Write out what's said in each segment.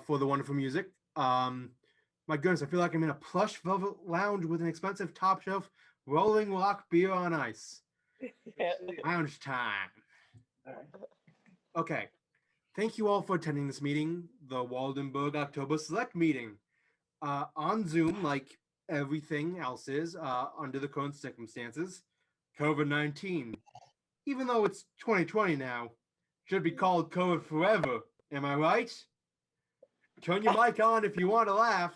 for the wonderful music. My goodness, I feel like I'm in a plush velvet lounge with an expensive top shelf Rolling Rock beer on ice. Lounge time. All right. Okay. Thank you all for attending this meeting, the Waldenburg October Select Meeting. On Zoom, like everything else is, under the current circumstances, COVID-19, even though it's 2020 now, should be called COVID forever. Am I right? Turn your mic on if you want to laugh.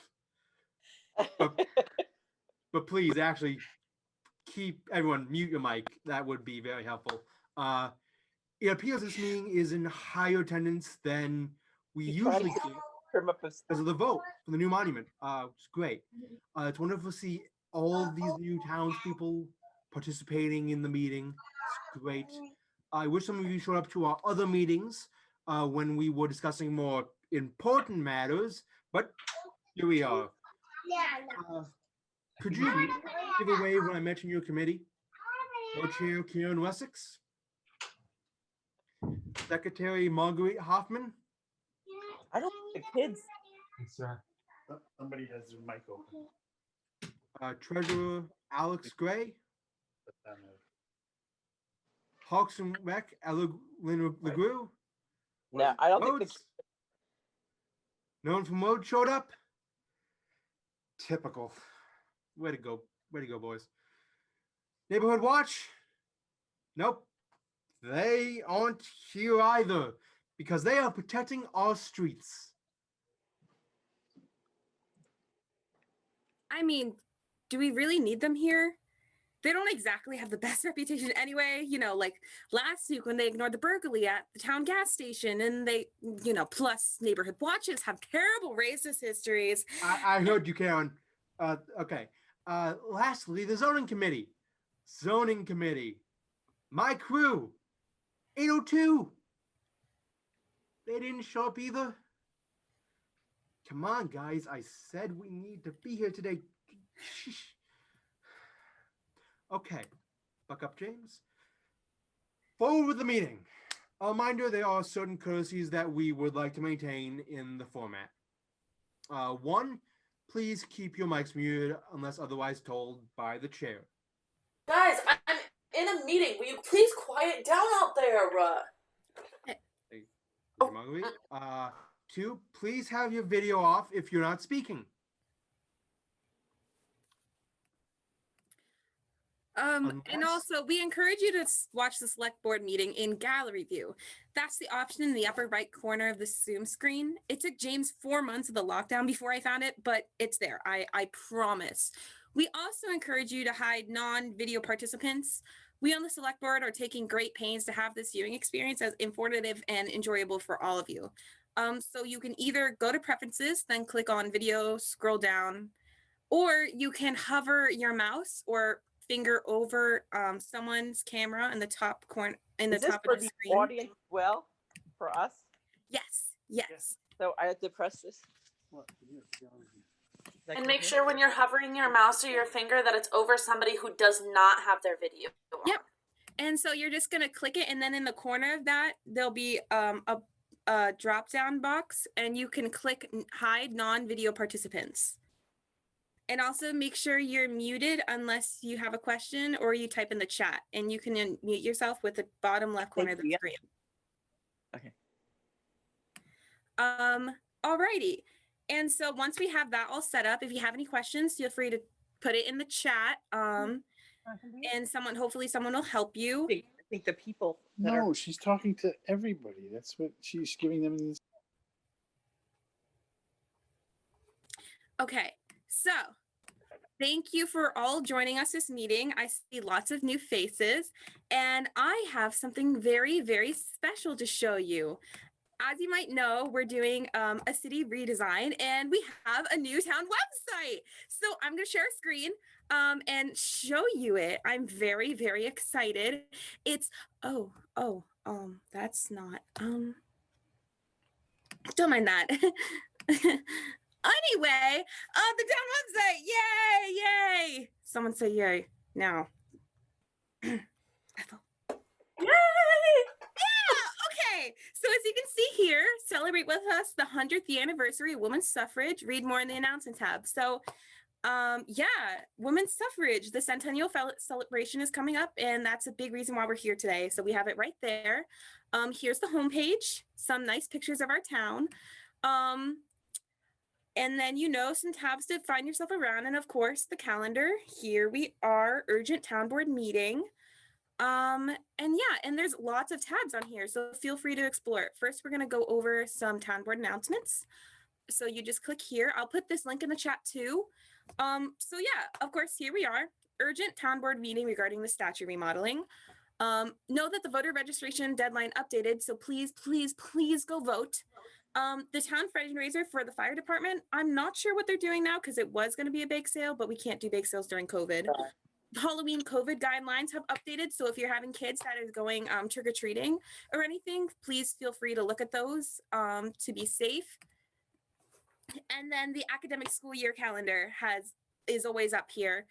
But please, actually, everyone mute your mic. That would be very helpful. It appears this meeting is in higher attendance than we usually get because of the vote for the new monument. It's great. It's wonderful to see all of these new townspeople participating in the meeting. It's great. I wish some of you showed up to our other meetings when we were discussing more important matters, but here we are. Could you give a wave when I mention your committee? Co-chair Karen Wessex, Secretary Marguerite Hoffman. I don't think the kids. Somebody has their mic open. Treasurer Alex Gray. Hawks and Rec Ellowyn Mcdaniels. No, I don't think no one from Roald showed up. Typical. Way to go, boys. Neighborhood Watch? Nope. They aren't here either because they are protecting our streets. I mean, do we really need them here? They don't exactly have the best reputation anyway, you know, like last week when they ignored the burglary at the town gas station and they, you know, plus neighborhood watches have terrible racist histories. I heard you, Karen. Okay. Lastly, the zoning committee. My crew. 802. They didn't show up either. Come on, guys. I said we need to be here today. Okay. Buck up, James. Forward with the meeting. A reminder, there are certain courtesies that we would like to maintain in the format. One, please keep your mics muted unless otherwise told by the chair. Guys, I'm in a meeting. Will you please quiet down out there? Marguerite. Two, please have your video off if you're not speaking. And also, we encourage you to watch the select board meeting in gallery view. That's the option in the upper right corner of the Zoom screen. It took James 4 months of the lockdown before I found it, but it's there, I promise. We also encourage you to hide non-video participants. We on the select board are taking great pains to have this viewing experience as informative and enjoyable for all of you. So you can either go to preferences, then click on video, scroll down, or you can hover your mouse or finger over someone's camera in the top corner in the top of the screen. Audience, well, for us. Yes. So I have to press this. And make sure when you're hovering your mouse or your finger that it's over somebody who does not have their video on. Yep. And so you're just gonna click it, and then in the corner of that there'll be a drop down box, and you can click hide non-video participants. And also make sure you're muted unless you have a question or you type in the chat, and you can mute yourself with the bottom left corner of the screen. Okay. Alrighty. And so once we have that all set up, if you have any questions, feel free to put it in the chat. And hopefully someone will help you. I think the people. No, she's talking to everybody. That's what she's giving them. Okay. So thank you for all joining us this meeting. I see lots of new faces, and I have something very, very special to show you. As you might know, we're doing a city redesign, and we have a new town website. So I'm going to share a screen and show you it. I'm very, very excited. It's, that's not, don't mind that. Anyway, the town website, yay! Someone say yay now. Ethel. Yay! Yeah, okay. So as you can see here, celebrate with us the 100th anniversary of women's suffrage, read more in the announcement tab. So yeah, women's suffrage, the centennial celebration is coming up, and that's a big reason why we're here today. So we have it right there. Here's the homepage, some nice pictures of our town. And then, some tabs to find yourself around. And of course, the calendar. Here we are, urgent town board meeting. And there's lots of tabs on here, so feel free to explore it. First, we're going to go over some town board announcements. So you just click here. I'll put this link in the chat too. So yeah, of course, here we are, urgent town board meeting regarding the statue remodeling. Know that the voter registration deadline updated, so please, please, please go vote. The town fundraiser for the fire department, I'm not sure what they're doing now because it was going to be a bake sale, but we can't do bake sales during COVID. Halloween COVID guidelines have updated, so if you're having kids that is going trick-or-treating or anything, please feel free to look at those to be safe. And then the academic school year calendar is always up here.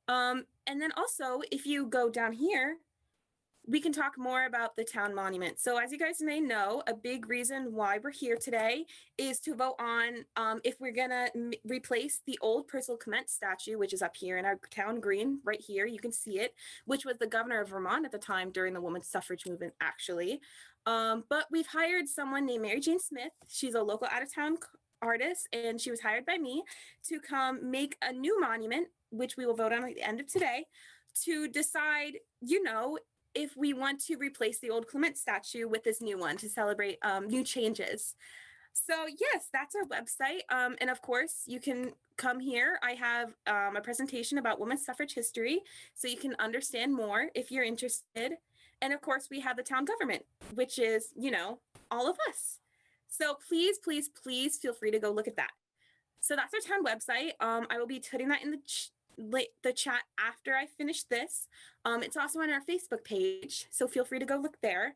And then also, if you go down here, we can talk more about the town monument. So as you guys may know, a big reason why we're here today is to vote on if we're gonna replace the old Percival Clement statue, which is up here in our town green, right here, you can see it, which was the governor of Vermont at the time during the women's suffrage movement, actually. But we've hired someone named Mary Jane Smyth. She's a local out-of-town artist, and she was hired by me to come make a new monument, which we will vote on at the end of today, to decide, if we want to replace the old Clement statue with this new one to celebrate new changes. So yes, that's our website. And of course, you can come here. I have a presentation about women's suffrage history, so you can understand more if you're interested. And of course, we have the town government, which is, all of us. So please, please, please feel free to go look at that. So that's our town website. I will be putting that in the chat after I finish this. It's also on our Facebook page, so feel free to go look there.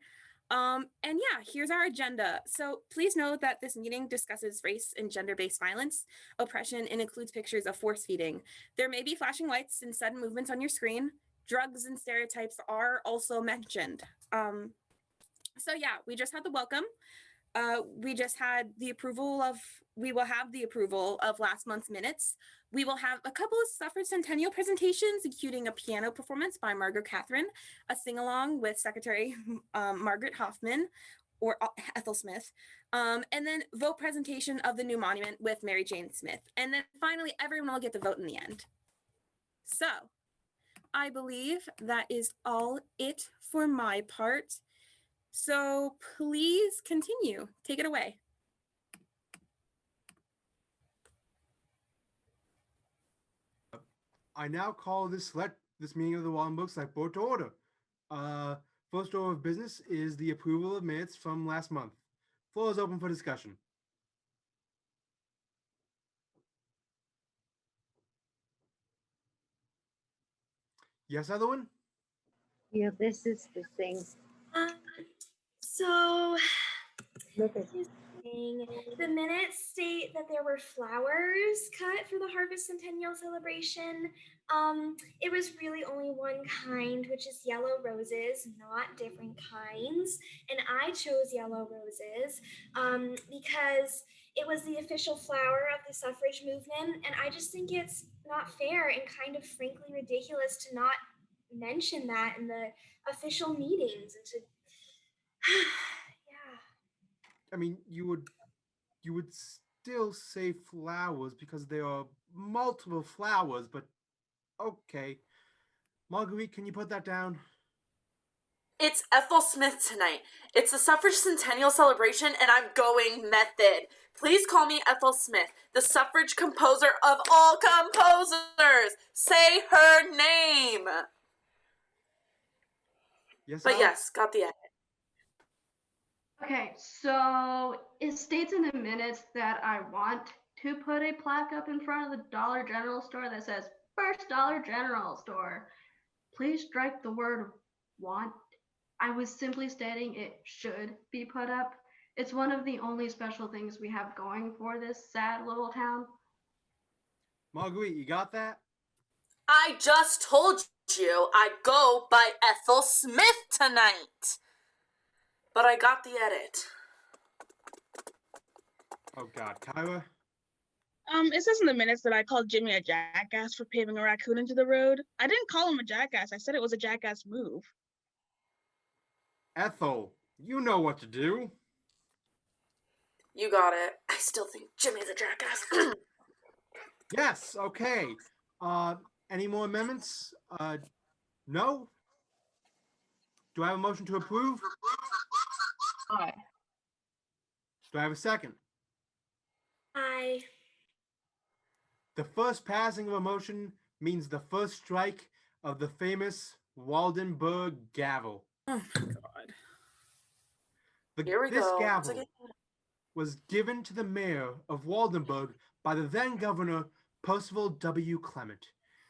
And yeah, here's our agenda. So please note that this meeting discusses race and gender-based violence, oppression, and includes pictures of force feeding. There may be flashing lights and sudden movements on your screen. Drugs and stereotypes are also mentioned. So yeah, we just had the welcome. We just had the approval of, we will have the approval of last month's minutes. We will have a couple of suffrage centennial presentations, including a piano performance by Margot Katharine, a sing-along with Secretary Margaret Hoffman, or Ethel Smyth, and then vote presentation of the new monument with Mary Jane Smyth. And then finally, everyone will get to vote in the end. So I believe that is all it for my part. So please continue. Take it away. I now call this meeting of the Walden Book Select Board to order. First order of business is the approval of minutes from last month. Floor is open for discussion. Yes, Ellowyn? Yeah, this is the thing. So Look at here's the thing. The minutes state that there were flowers cut for the Harvest Centennial celebration. It was really only one kind, which is yellow roses, not different kinds. And I chose yellow roses because it was the official flower of the suffrage movement. And I just think it's not fair and kind of frankly ridiculous to not mention that in the official meetings and to yeah. I mean, you would still say flowers because there are multiple flowers, but okay. Marguerite, can you put that down? It's Ethel Smyth tonight. It's the suffrage centennial celebration, and I'm going method. Please call me Ethel Smyth, the suffrage composer of all composers. Say her name. Yes, But Al? yes, got the edit. Okay, so it states in the minutes that I want to put a plaque up in front of the Dollar General store that says First Dollar General Store. Please strike the word want. I was simply stating it should be put up. It's one of the only special things we have going for this sad little town. Marguerite, you got that? I just told you I go by Ethel Smyth tonight. But I got the edit. Oh God, Caira. It says in the minutes that I called Jimmy a jackass for paving a raccoon into the road. I didn't call him a jackass. I said it was a jackass move. Ethel, you know what to do. You got it. I still think Jimmy's a jackass. Yes, okay. Any more amendments? No? Do I have a motion to approve? Aye. Do I have a second? I. The first passing of a motion means the first strike of the famous Waldenburg gavel. Oh my God. Here we This go. gavel was given to the mayor of Waldenburg by the then governor Percival W. Clement.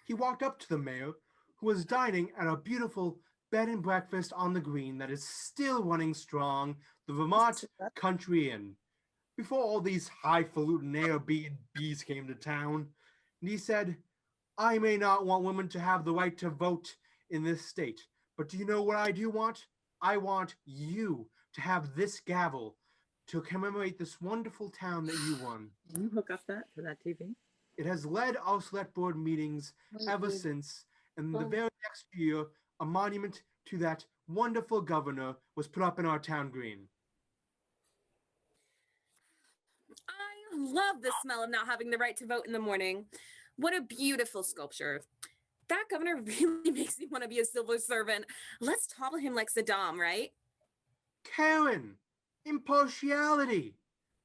He walked up to the mayor, who was dining at a beautiful bed and breakfast on the green that is still running strong, the Vermont Country Inn, before all these highfalutin Airbnbs came to town. And he said, I may not want women to have the right to vote in this state, but do you know what I do want? I want you to have this gavel to commemorate this wonderful town that you won. Can you hook up that to that TV? It has led our select board meetings ever since, and the very next year, a monument to that wonderful governor was put up in our town green. I love the smell of not having the right to vote in the morning. What a beautiful sculpture. That governor really makes me want to be a civil servant. Let's topple him like Saddam, right? Karen, impartiality.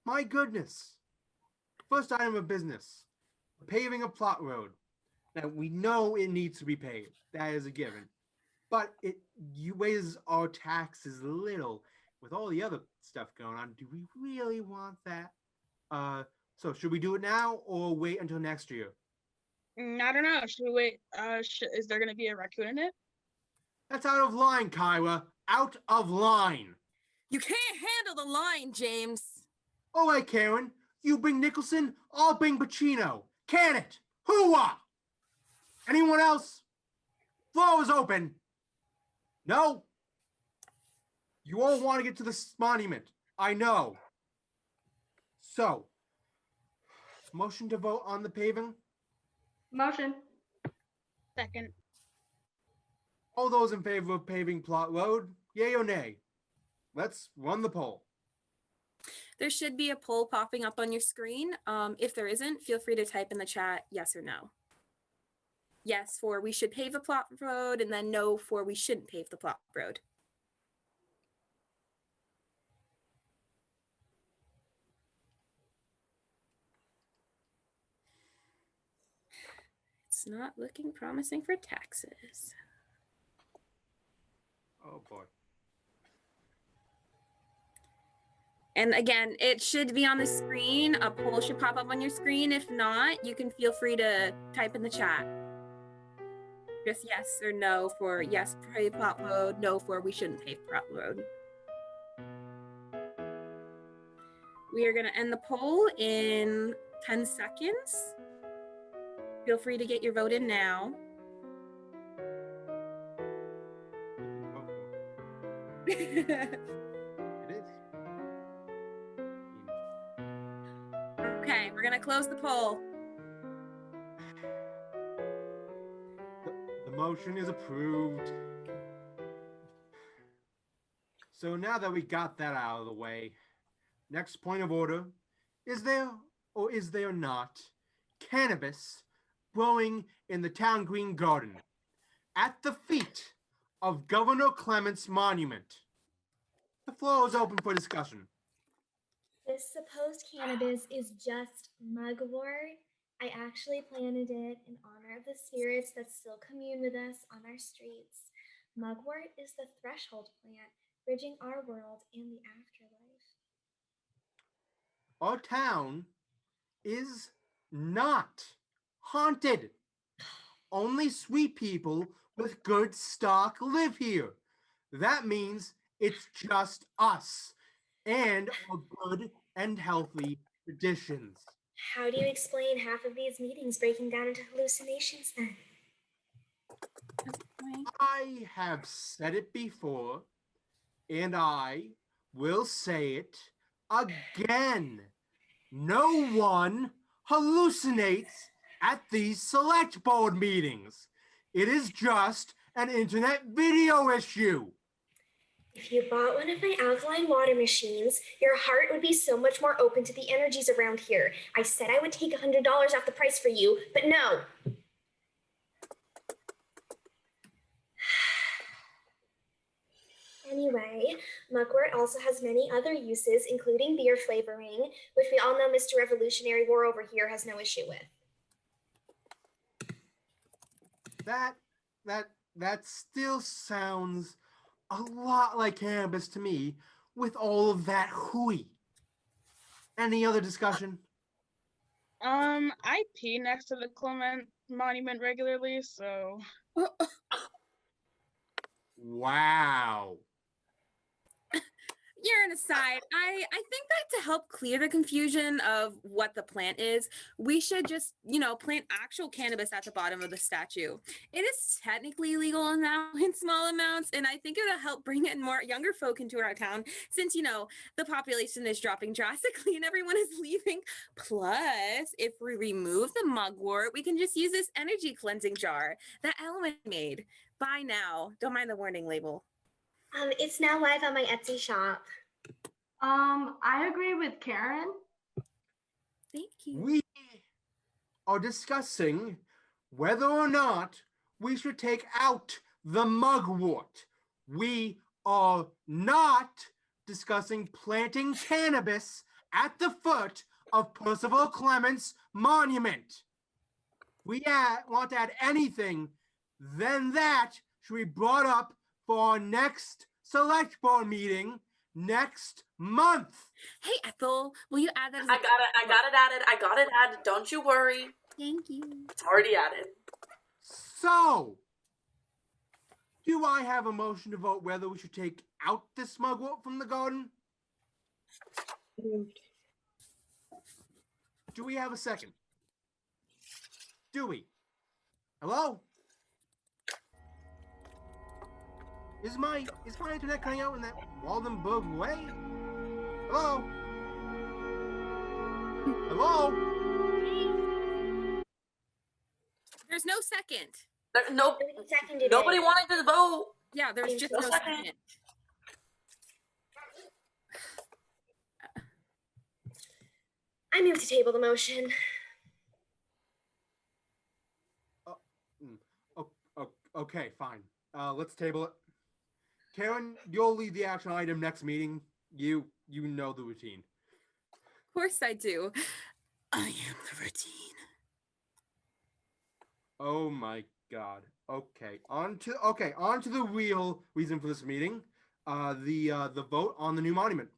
My goodness. First item of business, paving a plot road. Now, we know it needs to be paved. That is a given. But it raises our taxes a little. With all the other stuff going on, do we really want that? So should we do it now or wait until next year? I don't know. Should we wait? Is there going to be a raccoon in it? That's out of line, Caira. Out of line. You can't handle the line, James. All right, Karen. You bring Nicholson, I'll bring Pacino. Can it? Hooah! Anyone else? Floor is open. No? You all want to get to this monument. I know. So, motion to vote on the paving? Motion. Second. All those in favor of paving Plot Road, yay or nay? Let's run the poll. There should be a poll popping up on your screen. If there isn't, feel free to type in the chat yes or no. Yes for we should pave the plot road, and then no for we shouldn't pave the plot road. It's not looking promising for taxes. Oh boy. And again, it should be on the screen. A poll should pop up on your screen. If not, you can feel free to type in the chat. Just yes or no for yes, pave plot road, no for we shouldn't pave plot road. We are going to end the poll in 10 seconds. Feel free to get your vote in now. It is. Okay, we're going to close the poll. The motion is approved. So now that we got that out of the way, next point of order, is there or is there not cannabis growing in the town green garden at the feet of Governor Clement's monument? The floor is open for discussion. This supposed cannabis is just mugwort. I actually planted it in honor of the spirits that still commune with us on our streets. Mugwort is the threshold plant, bridging our world and the afterlife. Our town is not haunted. Only sweet people with good stock live here. That means it's just us and our good and healthy traditions. How do you explain half of these meetings breaking down into hallucinations then? I have said it before, and I will say it again. no one hallucinates at these select board meetings. It is just an internet video issue. If you bought one of my alkaline water machines, your heart would be so much more open to the energies around here. I said I would take $100 off the price for you, but no. Anyway, mugwort also has many other uses, including beer flavoring, which we all know Mr. Revolutionary War over here has no issue with. That still sounds a lot like cannabis to me, with all of that hooey. Any other discussion? I pee next to the Clement Monument regularly, so. Wow. You're an aside. I think that to help clear the confusion of what the plant is, we should just, plant actual cannabis at the bottom of the statue. It is technically legal now in small amounts, and I think it'll help bring in more younger folk into our town since, the population is dropping drastically and everyone is leaving. Plus, if we remove the mugwort, we can just use this energy cleansing jar that Ellowyn made. Buy now. Don't mind the warning label. It's now live on my Etsy shop. I agree with Karen. Thank you. We are discussing whether or not we should take out the mugwort. We are not discussing planting cannabis at the foot of Percival Clement's monument. We want to add anything, then that should be brought up for our next select board meeting next month. Hey, Ethel, will you add that? I got it added. Don't you worry. Thank you. It's already added. So, do I have a motion to vote whether we should take out this mugwort from the garden? Moved. Do we have a second? Do we? Hello? Is my internet cutting out in that Waldenburg way? Hello? Hello? There's no second. Nobody wanted to vote. Yeah, there's just no second. I move to table the motion. Okay, fine. Let's table it. Karen, you'll lead the action item next meeting. You know the routine. Of course I do. I am the routine. Oh my God. Okay, on to the real reason for this meeting. The vote on the new monument.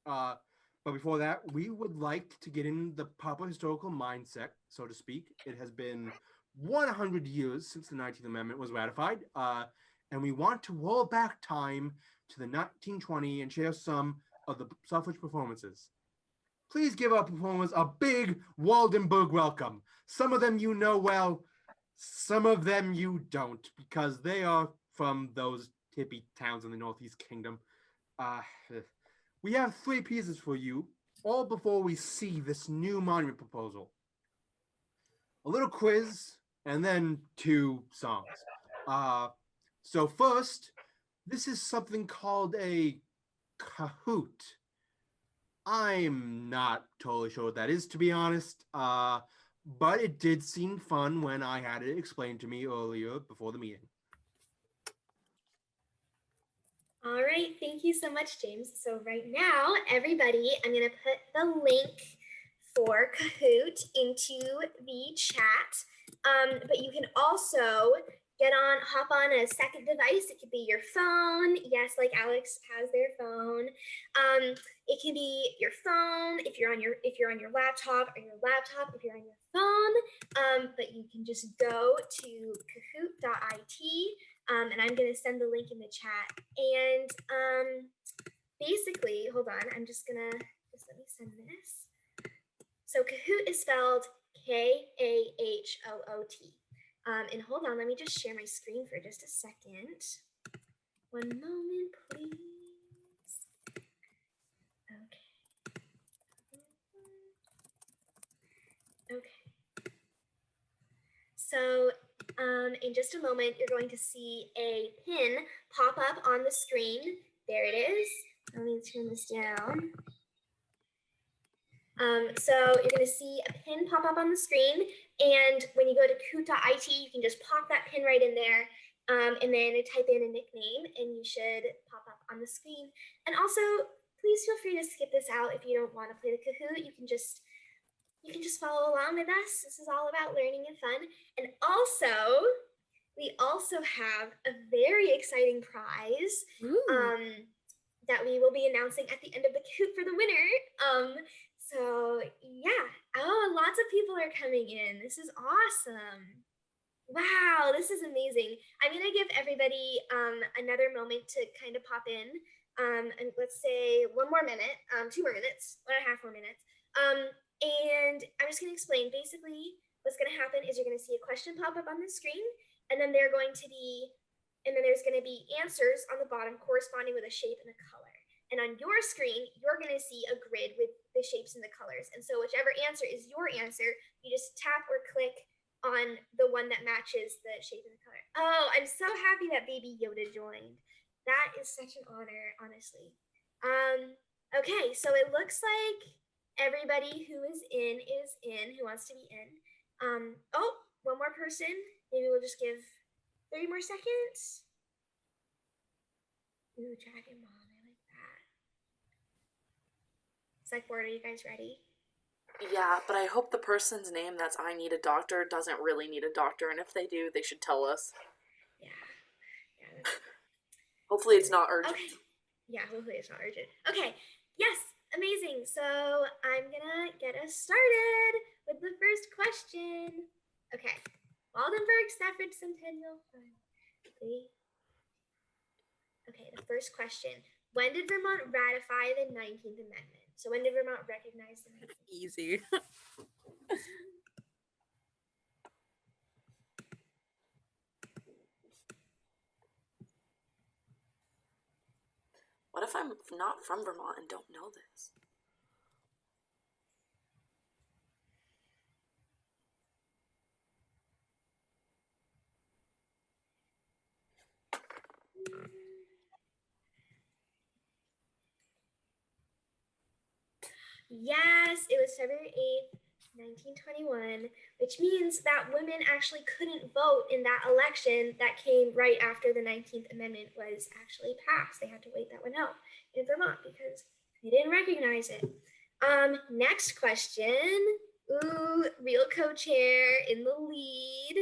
But before that, we would like to get in the proper historical mindset, so to speak. It has been 100 years since the 19th Amendment was ratified. And we want to roll back time to the 1920 and share some of the suffrage performances. Please give our performers a big Waldenburg welcome. Some of them you know well, some of them you don't, because they are from those hippie towns in the Northeast Kingdom. We have 3 pieces for you, all before we see this new monument proposal. A little quiz, and then 2 songs. So first, this is something called a Kahoot. I'm not totally sure what that is, to be honest, but it did seem fun when I had it explained to me earlier before the meeting. All right, thank you so much, James. So right now, everybody, I'm gonna put the link for Kahoot into the chat, but you can also hop on a second device. It could be your phone. Yes, like Alex has their phone. It can be your phone if you're on your laptop, or your laptop if you're on your phone. But you can just go to kahoot.it, and I'm gonna send the link in the chat. And basically, hold on, let me send this. So Kahoot is spelled K-A-H-O-O-T. And hold on, let me just share my screen for just a second. One moment, please. Okay. in just a moment, you're going to see a pin pop up on the screen. There it is. Let me turn this down. So you're going to see a pin pop up on the screen, and when you go to Kahoot.it, you can just pop that pin right in there, and then type in a nickname, and you should pop up on the screen. And also, please feel free to skip this out if you don't want to play the Kahoot. You can just follow along with us. This is all about learning and fun. And also, we also have a very exciting prize that we will be announcing at the end of the Kahoot for the winner. So yeah, oh, lots of people are coming in. This is awesome. Wow, this is amazing. I'm gonna give everybody another moment to kind of pop in. And let's say 1 more minute, 2 more minutes, 1.5 more minutes. And I'm just gonna explain. Basically, what's gonna happen is you're gonna see a question pop up on the screen, and then there's gonna be answers on the bottom corresponding with a shape and a color. And on your screen, you're going to see a grid with the shapes and the colors. And so whichever answer is your answer, you just tap or click on the one that matches the shape and the color. Oh, I'm so happy that Baby Yoda joined. That is such an honor, honestly. Okay, so it looks like everybody who is in, who wants to be in. Oh, 1 more person. Maybe we'll just give 30 more seconds. Ooh, Dragon Mom. Psych board, are you guys ready? Yeah, but I hope the person's name that's I need a doctor doesn't really need a doctor, and if they do, they should tell us. Yeah. Hopefully it's not urgent. Okay. Yeah, hopefully it's not urgent. Okay, yes, amazing. So I'm gonna get us started with the first question. Okay, Waldenburg Suffrage Centennial Fund. Okay, the first question. When did Vermont ratify the 19th Amendment? So when did Vermont recognize the 19th Amendment? Easy. What if I'm not from Vermont and don't know this? Yes, it was February 8th, 1921, which means that women actually couldn't vote in that election that came right after the 19th Amendment was actually passed. They had to wait that one out in Vermont because they didn't recognize it. Next question. Ooh, real co-chair in the lead.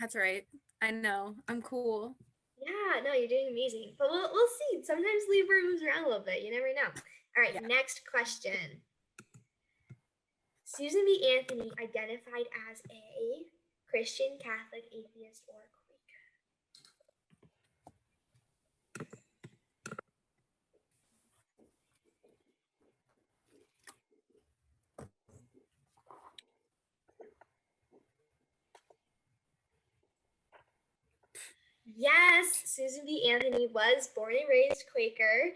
That's right. I know. I'm cool. Yeah, no, you're doing amazing. But we'll see. Sometimes Libra moves around a little bit. You never know. All right, yeah. Next question. Susan B. Anthony identified as a Christian, Catholic, atheist, or Yes, Susan B. Anthony was born and raised Quaker.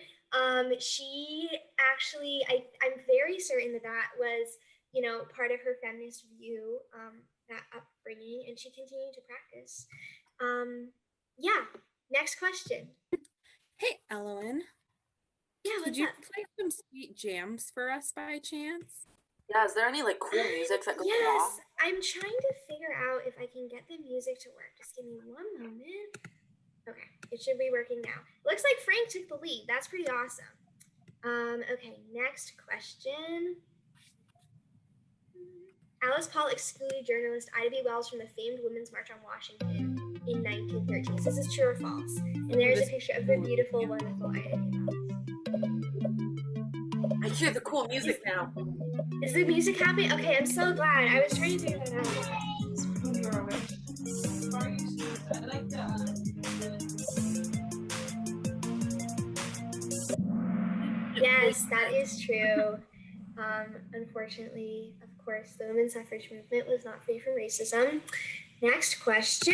She actually, I'm very certain that was, you know, part of her feminist view, that upbringing, and she continued to practice. Yeah, next question. Hey, Ellowyn. Yeah, Could you play some sweet jams for us by chance? Yeah, is there any like cool music that goes along? Yes, I'm trying to figure out if I can get the music to work. Just give me 1 moment. Okay, it should be working now. Looks like Frank took the lead. That's pretty awesome. Okay, next question. Alice Paul excluded journalist Ida B. Wells from the famed Women's March on Washington in 1913. So this is true or false? And there's a picture of the beautiful, wonderful Ida B. Wells. I hear the cool music now. Is the music happening? Okay, I'm so glad. I was trying to figure that out. Yes, that is true. Unfortunately, of course, the women's suffrage movement was not free from racism. Next question.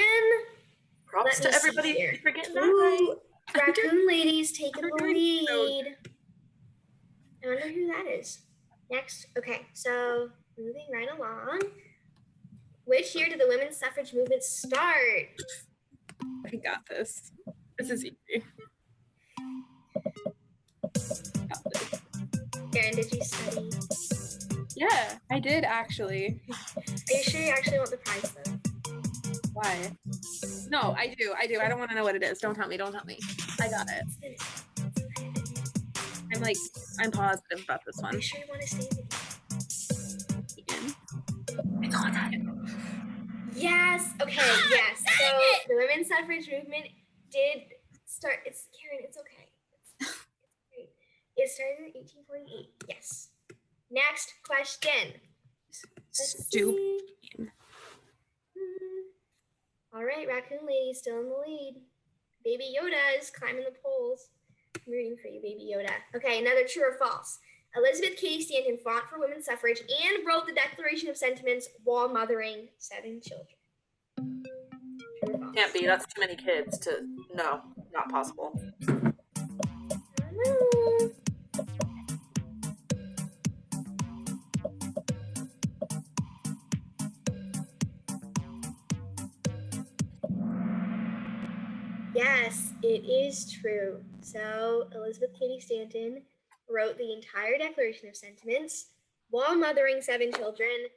Props to everybody for getting that right. Raccoon Lady's taking the lead. I wonder who that is. Next. Okay, so moving right along. Which year did the women's suffrage movement start? I got this. This is easy. Got this. Karen, did you study? Yeah, I did actually. Are you sure you actually want the prize though? Why? No, I do. I don't want to know what it is. Don't tell me. I got it. I'm positive about this Are one. you sure you want to stay with me? Yes. Okay. Yes. So the women's suffrage movement did start. It's Karen. It's okay. It's great. It started in 1848. Yes. Next question. Let's Stupid. see. All right, Raccoon Lady still in the lead. Baby Yoda is climbing the poles. I'm rooting for you, Baby Yoda. Okay, another true or false. Elizabeth Cady Stanton fought for women's suffrage and wrote the Declaration of Sentiments while mothering 7 children. True or false? Can't be. That's too many kids to. No, not possible. No. Yes, it is true. So Elizabeth Cady Stanton wrote the entire Declaration of Sentiments while mothering 7 children.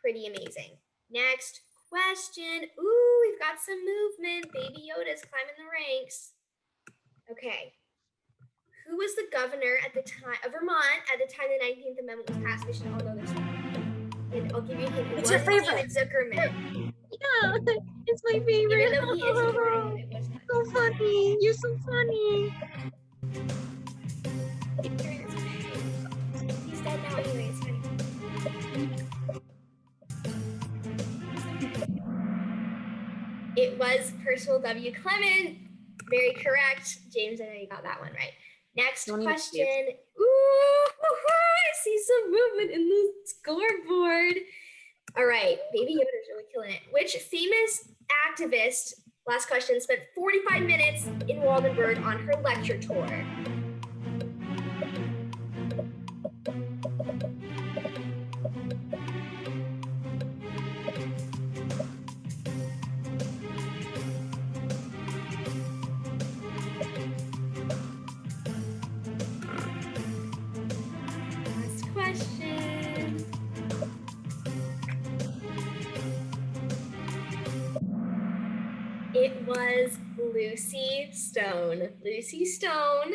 Pretty amazing. Next question. Ooh, we've got some movement. Baby Yoda's climbing the ranks. Okay. Who was the governor at the time of Vermont at the time the 19th Amendment was passed? We should all know this one. And I'll give you a hint. It's your favorite. Zuckerman. Yeah, it's my favorite. Even though he isn't current, it was So funny. You're so funny. He's dead now anyway, it's fine. It was Percival W. Clement. Very correct. James, I know you got that one right. Next Don't even see question. Ooh, I see some movement in the scoreboard. All right, Baby Yoda's really killing it. Which famous activist, last question, spent 45 minutes in Waldenburg on her lecture tour? Last question. It was Lucy Stone. Lucy Stone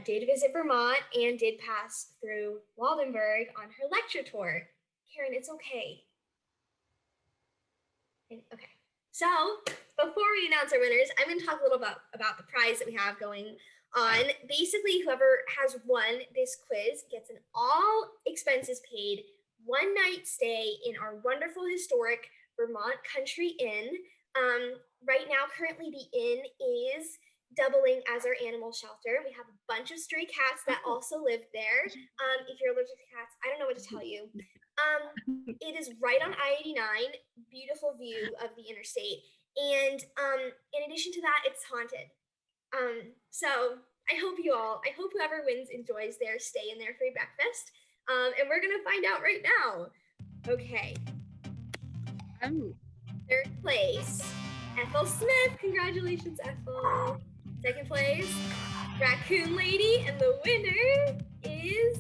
did visit Vermont and did pass through Waldenburg on her lecture tour. Karen, it's okay. Okay. So before we announce our winners, I'm going to talk a little about the prize that we have going on. Basically, whoever has won this quiz gets an all expenses paid one-night stay in our wonderful historic Vermont Country Inn. Right now, currently the inn is doubling as our animal shelter. We have a bunch of stray cats that also live there. If you're allergic to cats, I don't know what to tell you. It is right on I-89, beautiful view of the interstate. And in addition to that, it's haunted. So I hope whoever wins enjoys their stay in their free breakfast. And we're gonna find out right now. Okay. Third place, Ethel Smyth. Congratulations, Ethel. Second place, Raccoon Lady, and the winner is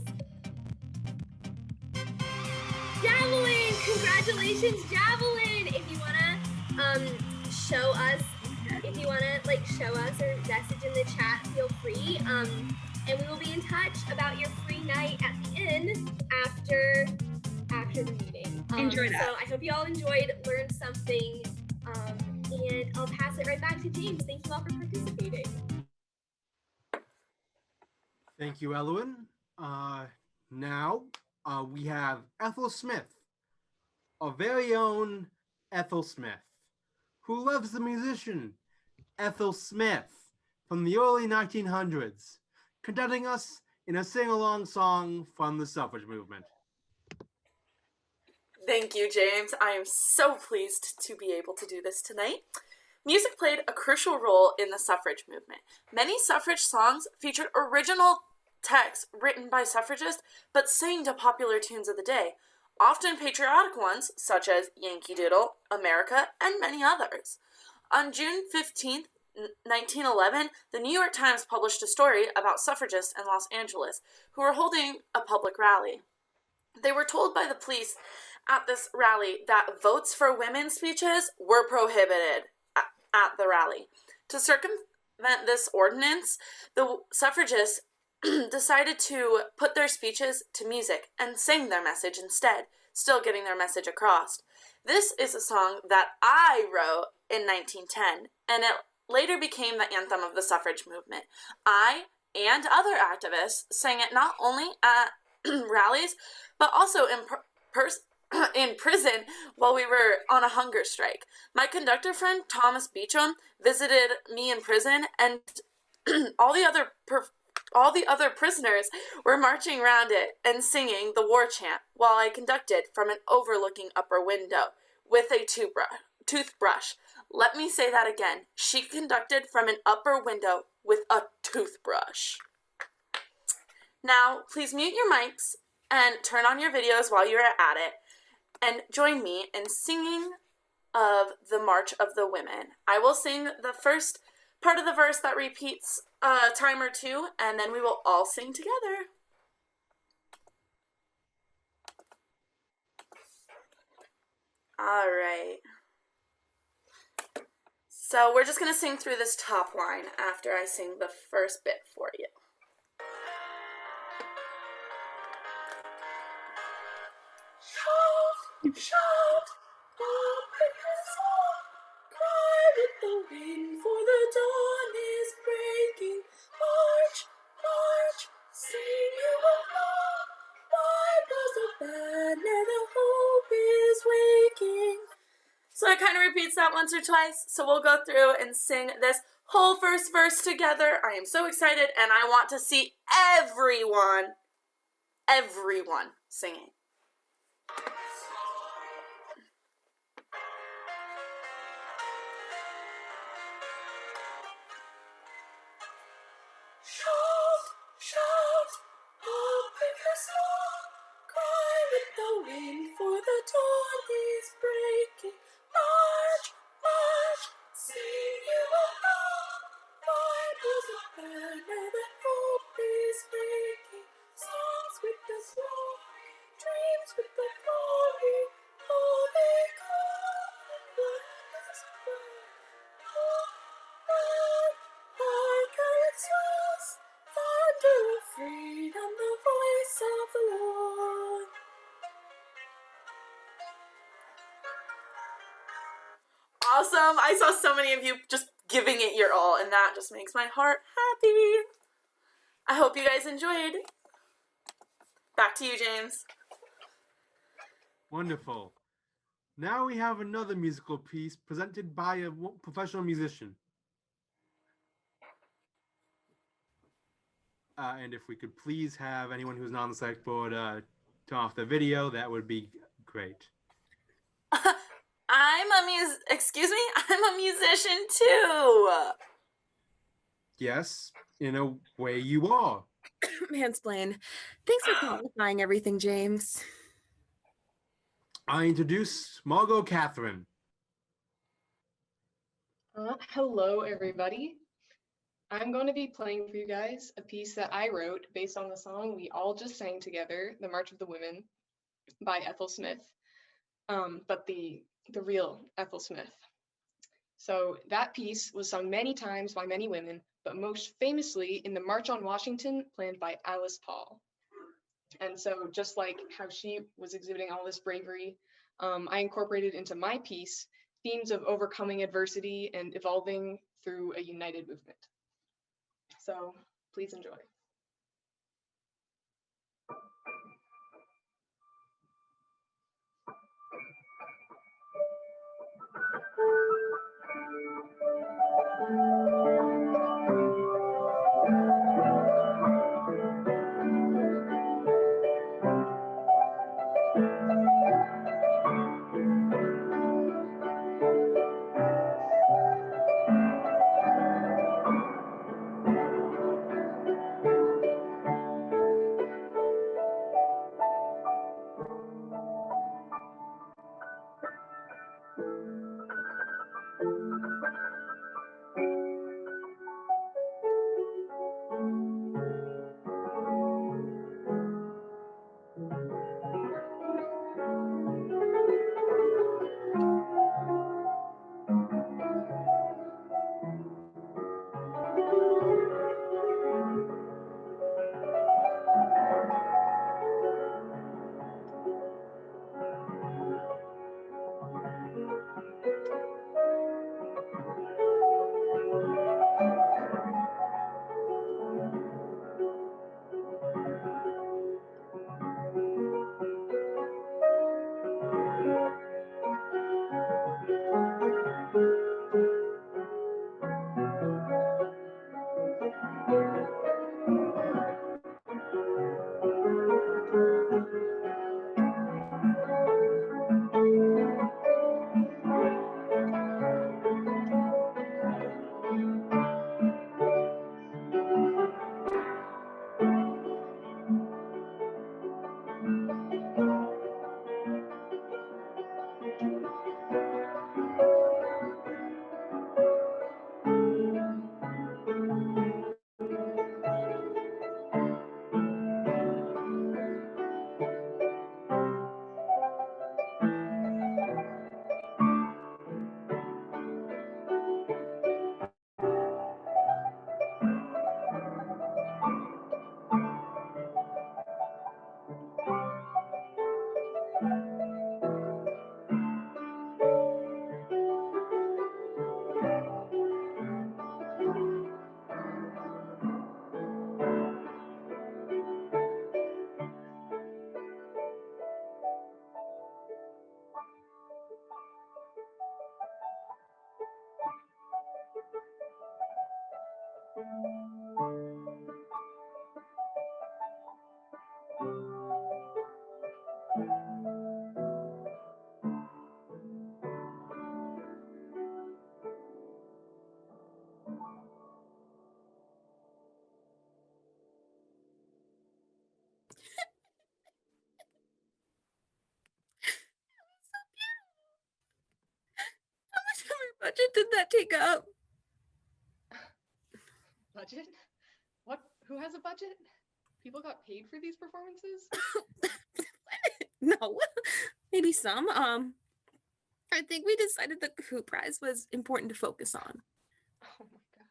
Javelin. Congratulations, Javelin. If you wanna show us or message in the chat, feel free. And we will be in touch about your free night at the inn after the meeting. Enjoy that. So I hope you all enjoyed, learned something, and I'll pass it right back to James. Thank you all for participating. Thank you, Ellowyn. Now we have Ethel Smyth, our very own Ethel Smyth, who loves the musician Ethel Smyth from the early 1900s, conducting us in a sing-along song from the suffrage movement. Thank you, James. I am so pleased to be able to do this tonight. Music played a crucial role in the suffrage movement. Many suffrage songs featured original texts written by suffragists, but sang to popular tunes of the day. often patriotic ones such as Yankee Doodle, America, and many others. On June 15th, 1911, the New York Times published a story about suffragists in Los Angeles who were holding a public rally. They were told by the police at this rally that votes for women speeches were prohibited at the rally. To circumvent this ordinance, the suffragists decided to put their speeches to music and sing their message instead, still getting their message across. This is a song that I wrote in 1910, and it later became the anthem of the suffrage movement. I and other activists sang it not only at rallies, but also in prison while we were on a hunger strike. My conductor friend Thomas Beecham visited me in prison, and all the other prisoners were marching around it and singing the war chant while I conducted from an overlooking upper window with a toothbrush. Let me say that again. She conducted from an upper window with a toothbrush. Now, please mute your mics and turn on your videos while you're at it, and join me in singing of the March of the Women. I will sing the first part of the verse that repeats a time or two, and then we will all sing together. All right. So we're just going to sing through this top line after I sing the first bit for you. Shout, shout, up in the song, cry with the wind, for the dawn is breaking. March, march, sing you along, why blows the banner, the hope is waking. So it kind of repeats that once or twice, so we'll go through and sing this whole first verse together. I am so excited, and I want to see everyone singing. Shout, shout, up in the song, cry with the wind, for the dawn is breaking. March, march, sing you along, why blows the banner, the hope is waking. Songs with the glory, dreams with the glory, oh they come and black as black. Oh, hark how it swells, thunder of freedom, the voice of the Lord. Awesome! I saw so many of you just giving it your all, and that just makes my heart happy. I hope you guys enjoyed. Back to you, James. Wonderful. Now we have another musical piece presented by a professional musician. And if we could please have anyone who's not on the select board turn off the video, that would be great. Excuse me? I'm a musician too. Yes, in a way you are. Mansplain. Thanks for qualifying everything, James. I introduce Margot Katharine. Hello, everybody. I'm going to be playing for you guys a piece that I wrote based on the song we all just sang together, The March of the Women by Ethel Smyth, but the real Ethel Smyth. So that piece was sung many times by many women, but most famously in the March on Washington planned by Alice Paul. And so just like how she was exhibiting all this bravery, I incorporated into my piece themes of overcoming adversity and evolving through a united movement. So please enjoy. How much of our budget did that take up? Budget? What? Who has a budget? People got paid for these performances? No, maybe some. I think we decided the Kahoot prize was important to focus on. Oh my god.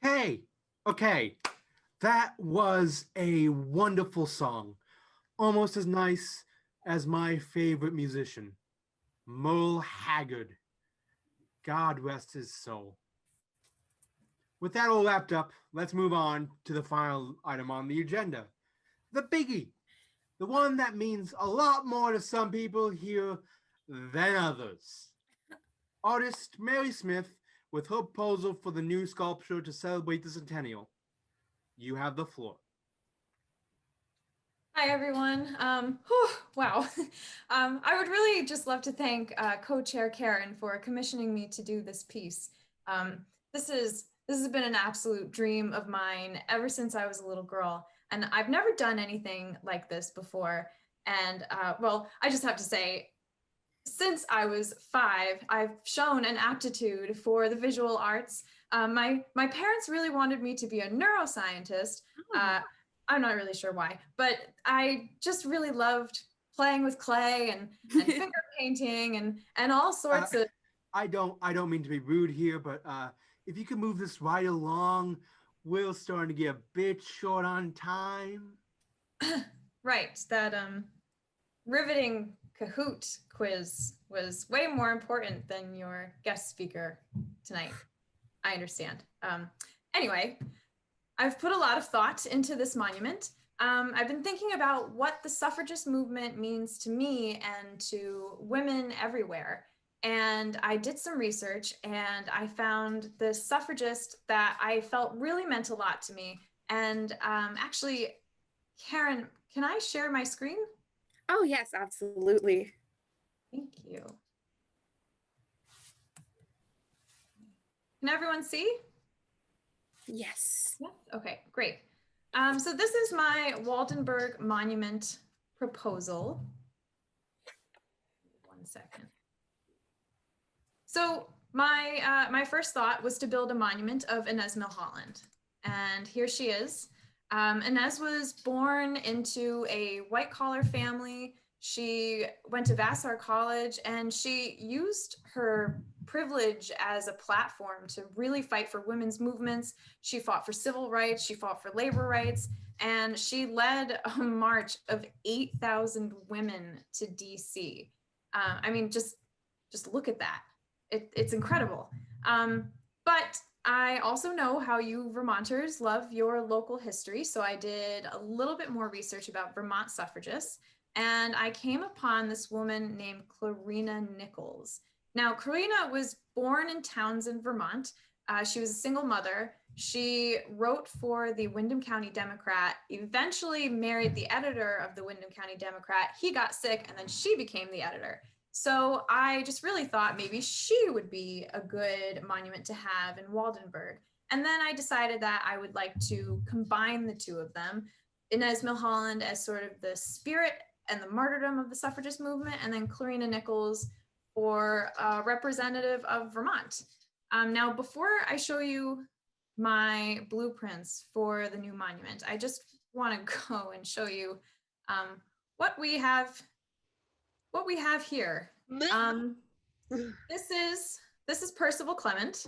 Hey, okay. That was a wonderful song. Almost as nice as my favorite musician, Merle Haggard. God rest his soul. With that all wrapped up, let's move on to the final item on the agenda. The biggie. The one that means a lot more to some people here than others. Artist Mary Smyth with her proposal for the new sculpture to celebrate the centennial. You have the floor. Hi, everyone. Wow. I would really just love to thank co-chair Karen for commissioning me to do this piece. This has been an absolute dream of mine ever since I was a little girl, and I've never done anything like this before. And well, I just have to say, since I was 5, I've shown an aptitude for the visual arts. My parents really wanted me to be a neuroscientist. I'm not really sure why, but I just really loved playing with clay and finger painting and all sorts of. I don't mean to be rude here, but if you could move this right along, we're starting to get a bit short on time. Right, that riveting Kahoot quiz was way more important than your guest speaker tonight. I understand. Anyway, I've put a lot of thought into this monument. I've been thinking about what the suffragist movement means to me and to women everywhere. And I did some research and I found the suffragist that I felt really meant a lot to me. And actually, Karen, can I share my screen? Oh, yes, absolutely. Thank you. Can everyone see? Yes. Yeah. Okay, great. So this is my Waldenburg Monument proposal. 1 second. So my first thought was to build a monument of Inez Milholland. And here she is. Inez was born into a white-collar family. She went to Vassar College, and she used her privilege as a platform to really fight for women's movements. She fought for civil rights, she fought for labor rights, and she led a march of 8,000 women to DC. I mean, just look at that. It's incredible. But I also know how you Vermonters love your local history, so I did a little bit more research about Vermont suffragists, and I came upon this woman named Clarina Nichols. Now, Clarina was born in Townsend, Vermont. She was a single mother. She wrote for the Windham County Democrat, eventually married the editor of the Windham County Democrat. He got sick, and then she became the editor. So I just really thought maybe she would be a good monument to have in Waldenburg. And then I decided that I would like to combine the two of them, Inez Milholland as sort of the spirit and the martyrdom of the suffragist movement, and then Clarina Nichols for a representative of Vermont. Now, before I show you my blueprints for the new monument, I just want to go and show you what we have here. This is Percival Clement.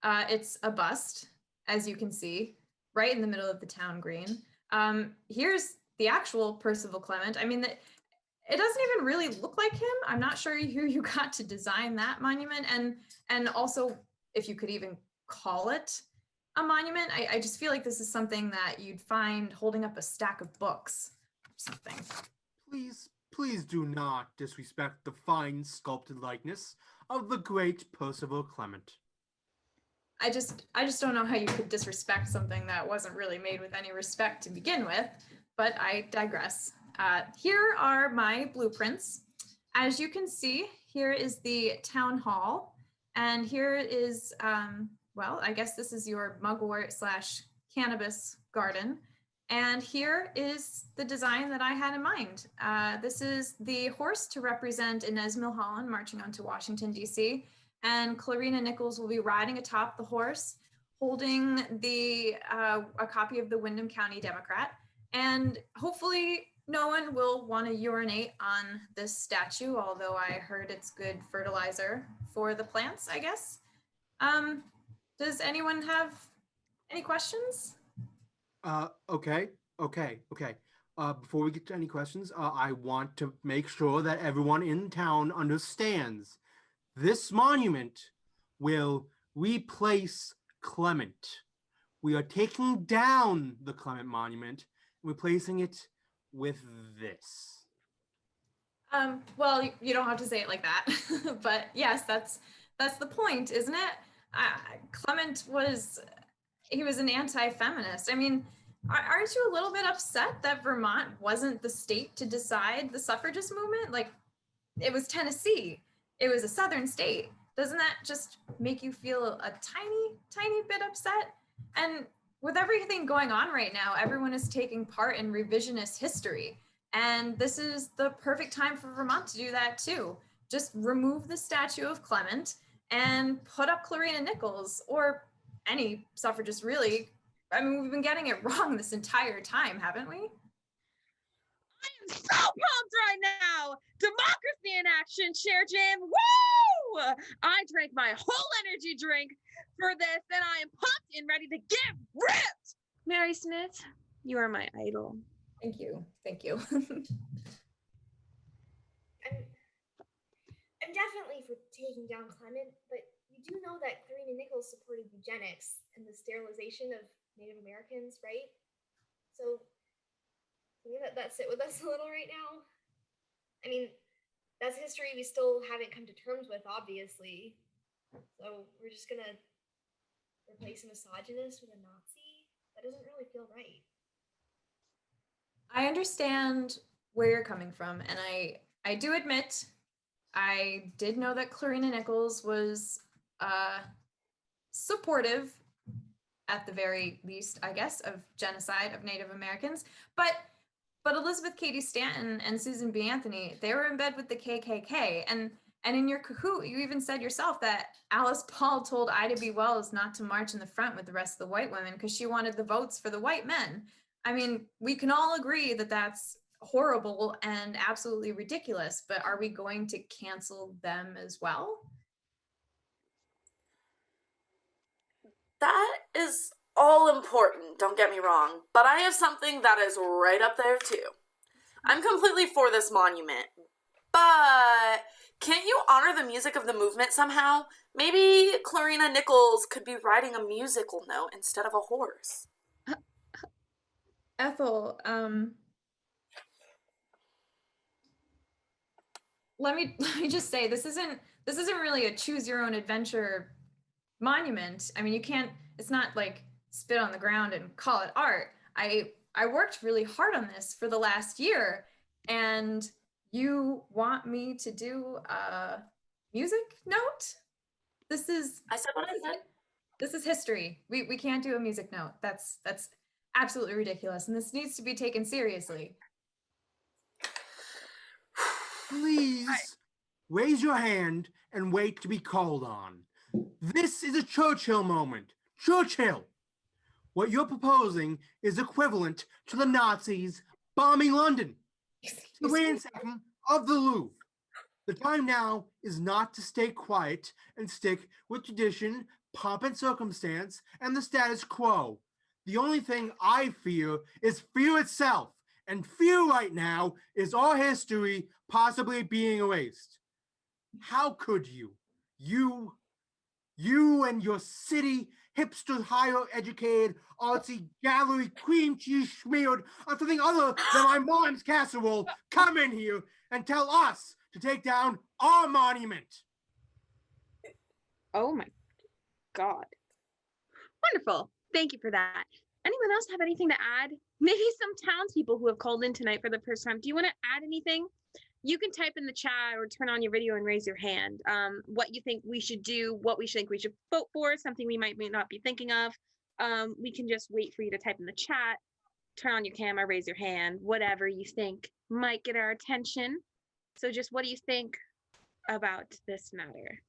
It's a bust, as you can see, right in the middle of the town green. Here's the actual Percival Clement. I mean, it doesn't even really look like him. I'm not sure who you got to design that monument, and also if you could even call it a monument. I just feel like this is something that you'd find holding up a stack of books or something. Please do not disrespect the fine sculpted likeness of the great Percival Clement. I just don't know how you could disrespect something that wasn't really made with any respect to begin with, but I digress. Here are my blueprints. As you can see, here is the town hall, and here is, well, I guess this is your mugwort / cannabis garden. And here is the design that I had in mind. This is the horse to represent Inez Milholland marching on to Washington, D.C. And Clarina Nichols will be riding atop the horse, holding a copy of the Windham County Democrat. And hopefully no one will want to urinate on this statue, although I heard it's good fertilizer for the plants, I guess. Does anyone have any questions? Okay. Before we get to any questions, I want to make sure that everyone in town understands this monument will replace Clement. We are taking down the Clement monument and replacing it with this. Well, you don't have to say it like that, but yes, that's the point, isn't it? Clement was an anti-feminist. I mean, aren't you a little bit upset that Vermont wasn't the state to decide the suffragist movement? Like, it was Tennessee. It was a southern state. Doesn't that just make you feel a tiny bit upset? And with everything going on right now, everyone is taking part in revisionist history. And this is the perfect time for Vermont to do that too. Just remove the statue of Clement and put up Clarina Nichols, or any suffragist really. I mean, we've been getting it wrong this entire time, haven't we? I am so pumped right now! Democracy in action, Chair Jim! Woo! I drank my whole energy drink for this, and I am pumped and ready to get ripped! Mary Smith, you are my idol. Thank you. Thank you. I'm definitely for taking down Clement, but you do know that Clarina Nichols supported eugenics and the sterilization of Native Americans, right? So can you let that sit with us a little right now? I mean, that's history we still haven't come to terms with, obviously. So we're just gonna replace a misogynist with a Nazi? That doesn't really feel right. I understand where you're coming from, and I do admit I did know that Clarina Nichols was supportive, at the very least, I guess, of genocide of Native Americans. But Elizabeth Cady Stanton and Susan B. Anthony, they were in bed with the KKK. And in your Kahoot, you even said yourself that Alice Paul told Ida B. Wells not to march in the front with the rest of the white women because she wanted the votes for the white men. I mean, we can all agree that that's horrible and absolutely ridiculous, but are we going to cancel them as well? That is all important, don't get me wrong, but I have something that is right up there too. I'm completely for this monument, but can't you honor the music of the movement somehow? Maybe Clarina Nichols could be riding a musical note instead of a horse. Ethel, let me just say, this isn't really a choose your own adventure monument. I mean, you can't, it's not like spit on the ground and call it art. I worked really hard on this for the last year, and you want me to do a music note? This is, I said what I said. This is history. We can't do a music note. That's absolutely ridiculous, and this needs to be taken seriously. Please raise your hand and wait to be called on. This is a Churchill moment. Churchill! What you're proposing is equivalent to the Nazis bombing London, the ransacking of the Louvre. The time now is not to stay quiet and stick with tradition, pomp and circumstance, and the status quo. The only thing I fear is fear itself, and fear right now is our history possibly being erased. How could you and your city hipster, higher educated, artsy gallery cream cheese smeared on something other than my mom's casserole come in here and tell us to take down our monument? Oh my God. Wonderful. Thank you for that. Anyone else have anything to add? Maybe some townspeople who have called in tonight for the first time. Do you want to add anything? You can type in the chat or turn on your video and raise your hand. What you think we should do, what we think we should vote for, something we may not be thinking of. We can just wait for you to type in the chat. turn on your camera, raise your hand, whatever you think might get our attention. So just what do you think about this matter?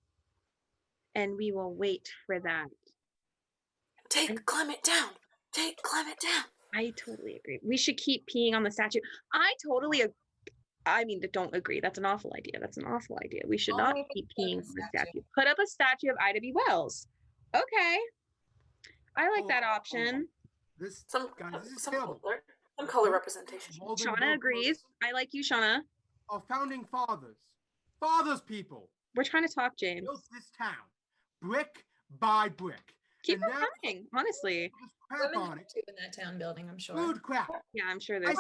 And we will wait for that. Take Clement down. Take Clement down. I totally agree. We should keep peeing on the statue. Don't agree. That's an awful idea. That's an awful idea. We should not keep peeing on the statue. Put up a statue of Ida B. Wells. Okay. I like that option. Some color representation. Shauna agrees. I like you, Shauna. Our founding fathers people. We're trying to talk, James. Built this town, brick by brick. Keep them coming, honestly. Women on it. In that town building, I'm sure. Bird crap. Yeah, I'm sure there's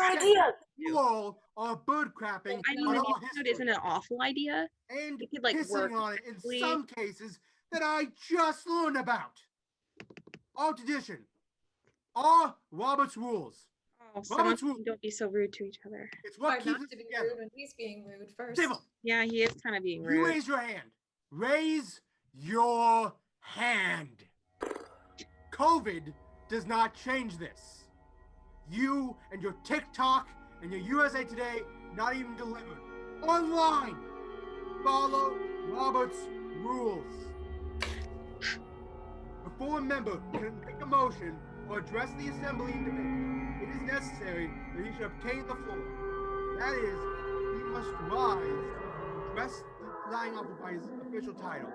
you all are bird crapping. I mean, it isn't an awful idea. And it could, like, pissing work on it in some cases that I just learned about. Our tradition. Our Robert's rules. Oh, Robert's rules. Don't be so rude to each other. It's what keeps us to be together. rude when he's being rude first. Civil. Yeah, he is kind of being rude. You raise your hand. Raise your hand. COVID does not change this. You and your TikTok and your USA Today not even delivered. Online. Follow Robert's rules. Before a member can make a motion or address the assembly in debate, it is necessary that he should obtain the floor. That is, he must rise and address the presiding officer by his official title.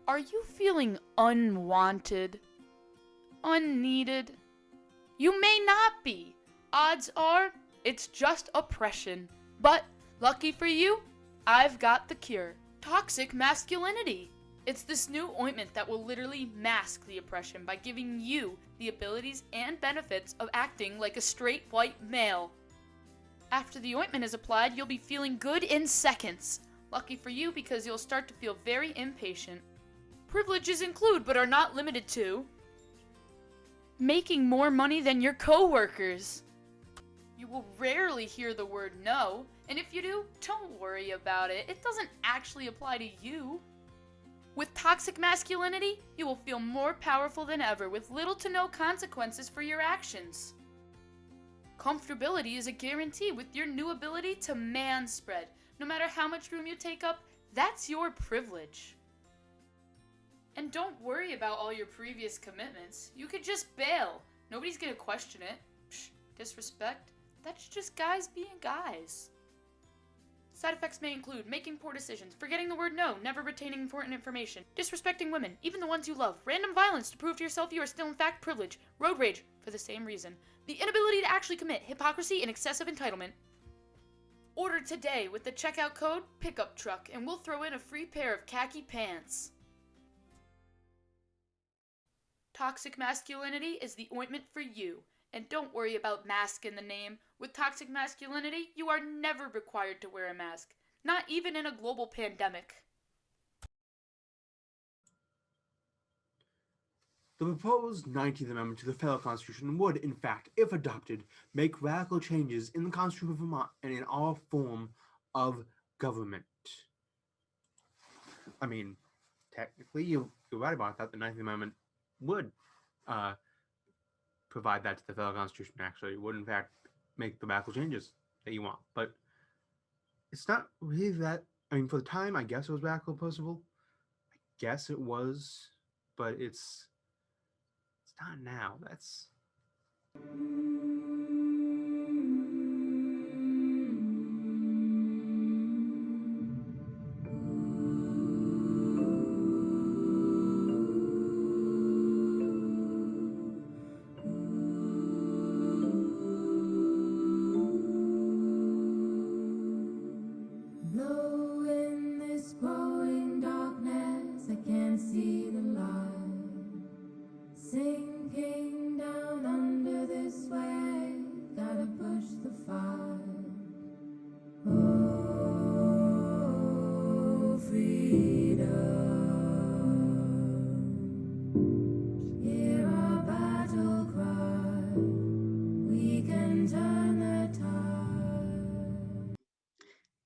Are you feeling unwanted? Unneeded? You may not be. Odds are, it's just oppression. But, lucky for you, I've got the cure. Toxic masculinity. It's this new ointment that will literally mask the oppression by giving you the abilities and benefits of acting like a straight white male. After the ointment is applied, you'll be feeling good in seconds. Lucky for you because you'll start to feel very impatient. Privileges include, but are not limited to, making more money than your coworkers. You will rarely hear the word no, and if you do, don't worry about it. It doesn't actually apply to you. With toxic masculinity, you will feel more powerful than ever with little to no consequences for your actions. Comfortability is a guarantee with your new ability to manspread. No matter how much room you take up, that's your privilege. And don't worry about all your previous commitments. You could just bail. Nobody's gonna question it. Psh, disrespect? That's just guys being guys. Side effects may include making poor decisions, forgetting the word no, never retaining important information, disrespecting women, even the ones you love, random violence to prove to yourself you are still in fact privileged, road rage for the same reason, the inability to actually commit, hypocrisy, and excessive entitlement. Order today with the checkout code Pickup Truck, and we'll throw in a free pair of khaki pants. Toxic masculinity is the ointment for you. And don't worry about mask in the name. With toxic masculinity, you are never required to wear a mask. Not even in a global pandemic. The proposed 19th Amendment to the Federal Constitution would, in fact, if adopted, make radical changes in the Constitution of Vermont and in our form of government. I mean, technically, you're right about that. The 19th Amendment would provide that to the Federal Constitution, actually. It would, in fact, make the radical changes that you want. But it's not really that. I mean, for the time, I guess it was radical possible. I guess it was, but it's not now. That's...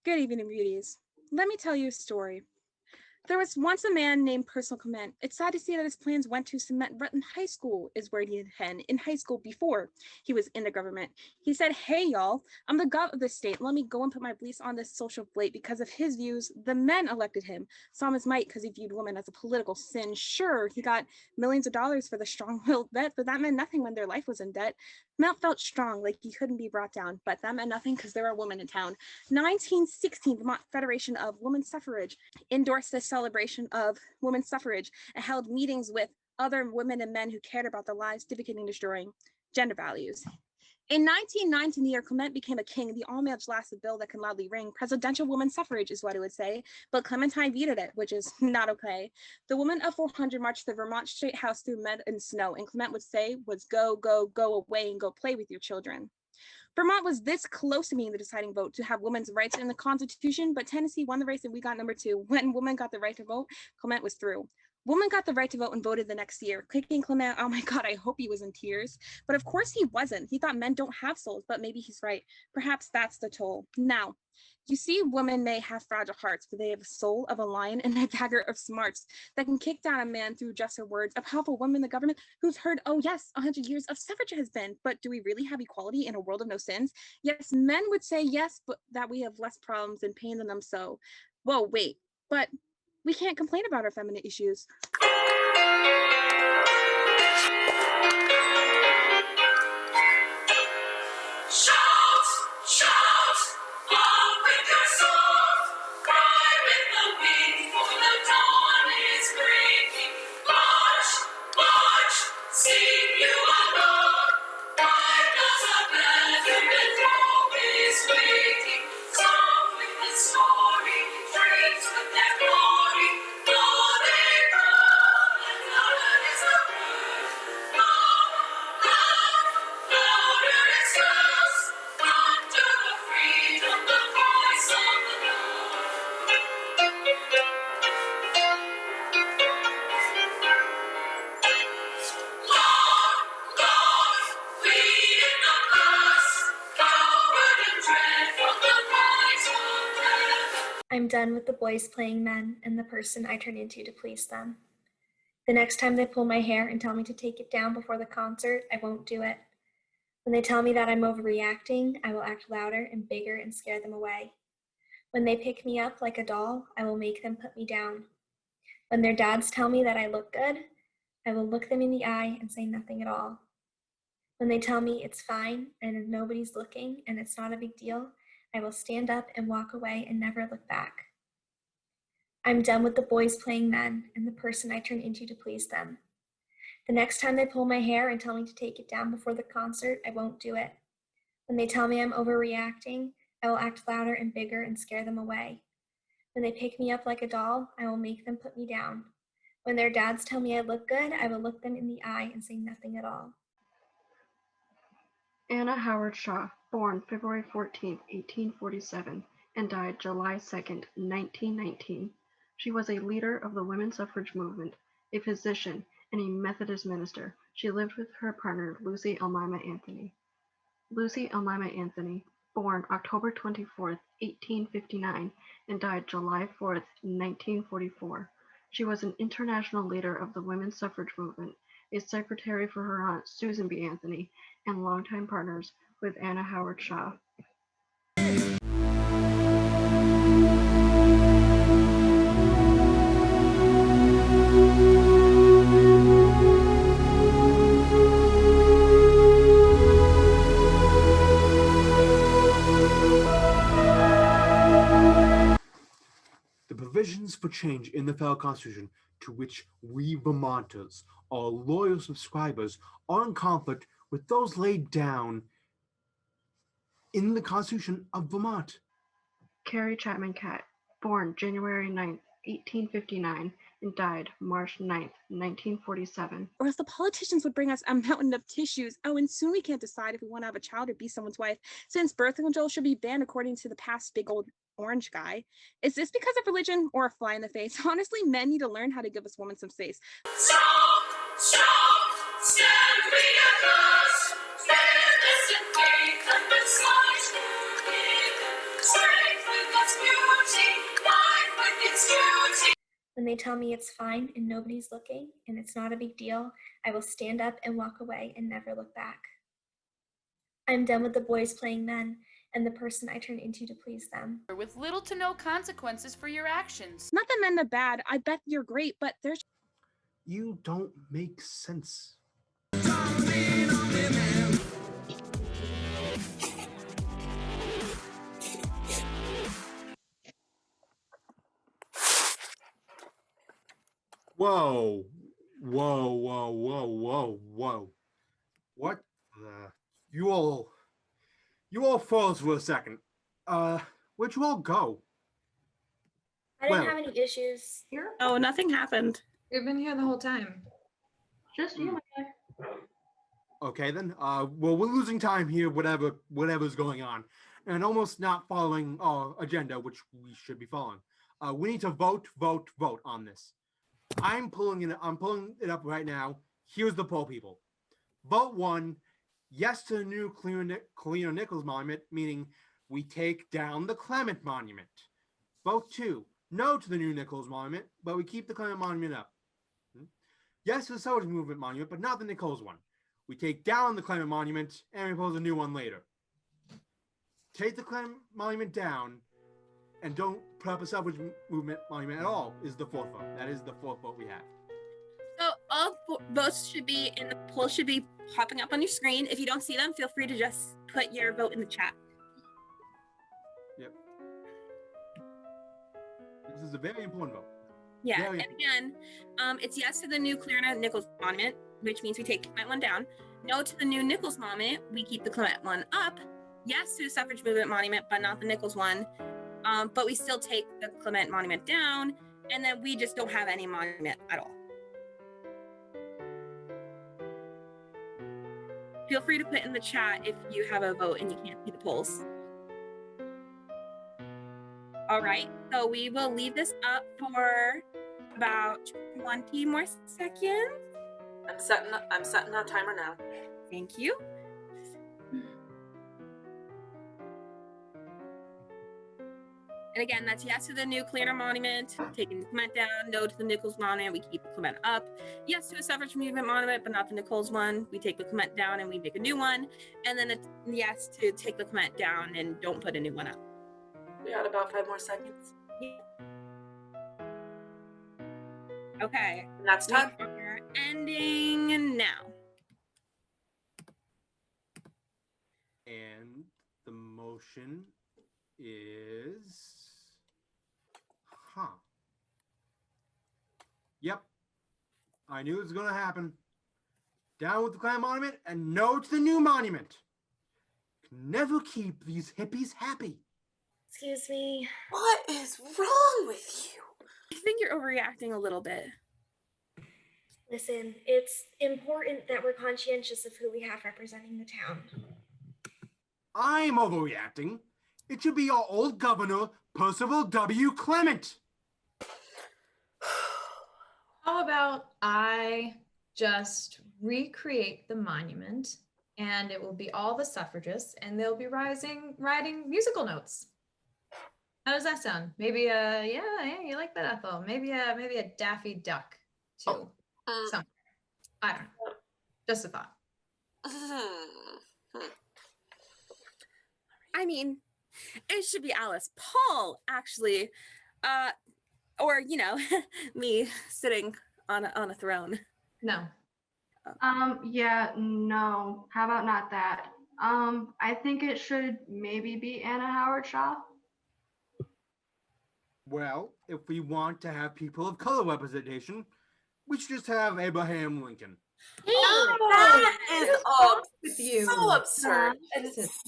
Good evening, beauties. Let me tell you a story. There was once a man named Personal Clement. It's sad to see that his plans went to cement Rutland High School is where he had been in high school before he was in the government. He said, hey, y'all, I'm the gov of the state. Let me go and put my beliefs on this social blade. Because of his views, the men elected him. Saw him as might because he viewed women as a political sin. Sure, he got millions of dollars for the strong-willed vet, but that meant nothing when their life was in debt. Mount felt strong, like he couldn't be brought down, but that meant nothing because there were women in town. 1916, Vermont Federation of Women's Suffrage endorsed the celebration of women's suffrage and held meetings with other women and men who cared about the lives, duplicating, destroying gender values. In 1919, the year Clement became a king, the all-male lasted bill that can loudly ring. Presidential women's suffrage is what it would say, but Clementine vetoed it, which is not okay. The women of 400 marched to the Vermont State House through mud and snow, and Clement would say was go, go, go away and go play with your children. Vermont was this close to being the deciding vote to have women's rights in the Constitution, but Tennessee won the race and we got number 2. When women got the right to vote, Clement was through. Women got the right to vote and voted the next year. Kicking Clement, oh my God, I hope he was in tears. But of course he wasn't. He thought men don't have souls, but maybe he's right. Perhaps that's the toll. Now, you see, women may have fragile hearts, but they have a soul of a lion and a dagger of smarts that can kick down a man through just her words. A powerful woman in the government who's heard, oh yes, 100 years of suffrage has been, but do we really have equality in a world of no sins? Yes, men would say yes, but that we have less problems and pain than them so. Whoa, wait, but we can't complain about our feminine issues. I'm done with the boys playing men and the person I turn into to please them. The next time they pull my hair and tell me to take it down before the concert, I won't do it. When they tell me that I'm overreacting, I will act louder and bigger and scare them away. When they pick me up like a doll, I will make them put me down. When their dads tell me that I look good, I will look them in the eye and say nothing at all. When they tell me it's fine and nobody's looking and it's not a big deal, I will stand up and walk away and never look back. I'm done with the boys playing men and the person I turn into to please them. The next time they pull my hair and tell me to take it down before the concert, I won't do it. When they tell me I'm overreacting, I will act louder and bigger and scare them away. When they pick me up like a doll, I will make them put me down. When their dads tell me I look good, I will look them in the eye and say nothing at all. Anna Howard Shaw, born February 14, 1847, and died July 2, 1919. She was a leader of the women's suffrage movement, a physician, and a Methodist minister. She lived with her partner, Lucy Elmira Anthony. Lucy Elmira Anthony, born October 24, 1859, and died July 4, 1944. She was an international leader of the women's suffrage movement, a secretary for her aunt Susan B. Anthony, and longtime partners with Anna Howard Shaw. The provisions for change in the federal constitution to which we Vermonters are loyal subscribers are in conflict with those laid down in the Constitution of Vermont. Carrie Chapman Catt, born January 9, 1859, and died March 9, 1947. Or else the politicians would bring us a mountain of tissues. Oh, and soon we can't decide if we want to have a child or be someone's wife, since birth control should be banned according to the past big old orange guy. Is this because of religion or a fly in the face? Honestly, men need to learn how to give us women some space. Strong, stand we at last, fearless in faith and with sight to give. Strength with God's they tell me it's fine and nobody's looking and it's not a big deal, I will stand up and walk away and never look back. I'm done with the boys playing men and the person I turn into to please them. With little to no consequences for your actions. Not that men are bad. I bet you're great, but there's. You don't make sense. Whoa. Whoa, whoa, whoa, whoa, whoa. What the? You all froze for a second. Where'd you all go? I didn't Well. have any issues. Here? Oh, nothing happened. We've been here the whole time. Just you, my guy. Okay then. Well, we're losing time here, whatever's going on, and almost not following our agenda, which we should be following. We need to vote on this. I'm pulling it up right now. Here's the poll, people. Vote 1, yes to the new Cleaner Nichols Monument, meaning we take down the Clement Monument. Vote 2, no to the new Nichols Monument, but we keep the Clement Monument up. Yes to the Suffrage Movement Monument, but not the Nichols one. We take down the Clement Monument and we propose a new one later. Take the Clement Monument down and don't put up a Suffrage Movement Monument at all is the 4th vote. That is the 4th vote we have. So all votes should be in the poll, should be popping up on your screen. If you don't see them, feel free to just put your vote in the chat. Yep. This is a very important vote. Yeah, Very and again, it's yes to the new Cleaner Nichols Monument, which means we take the Clement one down. No to the new Nichols Monument, we keep the Clement one up. Yes to the Suffrage Movement Monument, but not the Nichols one. But we still take the Clement Monument down, and then we just don't have any monument at all. Feel free to put in the chat if you have a vote and you can't see the polls. All right, so we will leave this up for about 20 more seconds. I'm setting a timer now. Thank you. And again, that's yes to the new Cleaner Monument, taking the Clement down. No to the Nichols Monument, we keep the Clement up. Yes to a Suffrage Movement Monument, but not the Nichols one. We take the Clement down and we make a new one. And then it's yes to take the Clement down and don't put a new one up. We got about 5 more seconds. Yeah. Okay. And that's time. We're ending now. And the motion is... Yep. I knew it was going to happen. Down with the Clan Monument and no to the new monument. Can never keep these hippies happy. Excuse me. What is wrong with you? I think you're overreacting a little bit. Listen, it's important that we're conscientious of who we have representing the town. I'm overreacting. It should be our old governor, Percival W. Clement. How about I just recreate the monument and it will be all the suffragists and they'll be writing musical notes. How does that sound? Maybe yeah, you like that, Ethel. Maybe a Daffy Duck too. Something. I don't know. Just a thought. I mean, it should be Alice Paul, actually. Or, you know, me sitting on a throne. No. Yeah, no. How about not that? I think it should maybe be Anna Howard Shaw. Well, if we want to have people of color representation, we should just have Abraham Lincoln. That is with you. so absurd.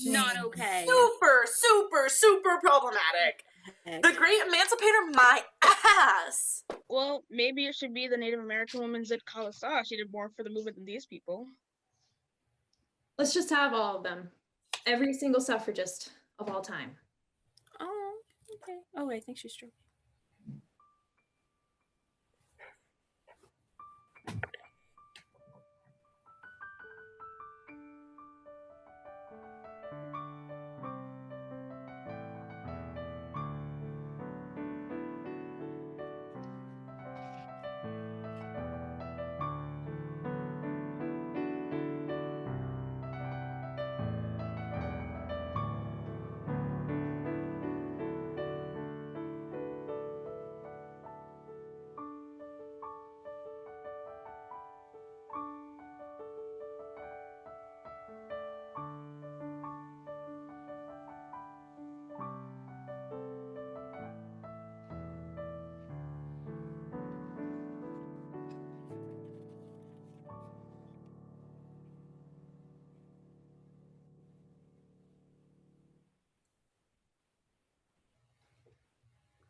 Not okay. Super problematic. The great emancipator, my ass. Well, maybe it should be the Native American woman Zit Khalisa. She did more for the movement than these people. Let's just have all of them. Every single suffragist of all time. Oh, okay. Oh, I think she's stroking.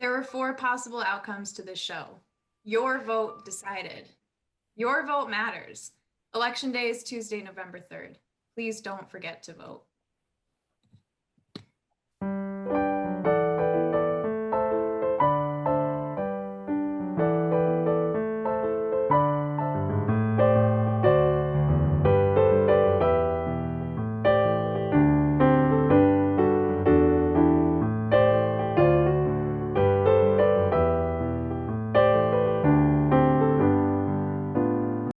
There were 4 possible outcomes to this show. Your vote decided. Your vote matters. Election Day is Tuesday, November 3rd. Please don't forget to vote.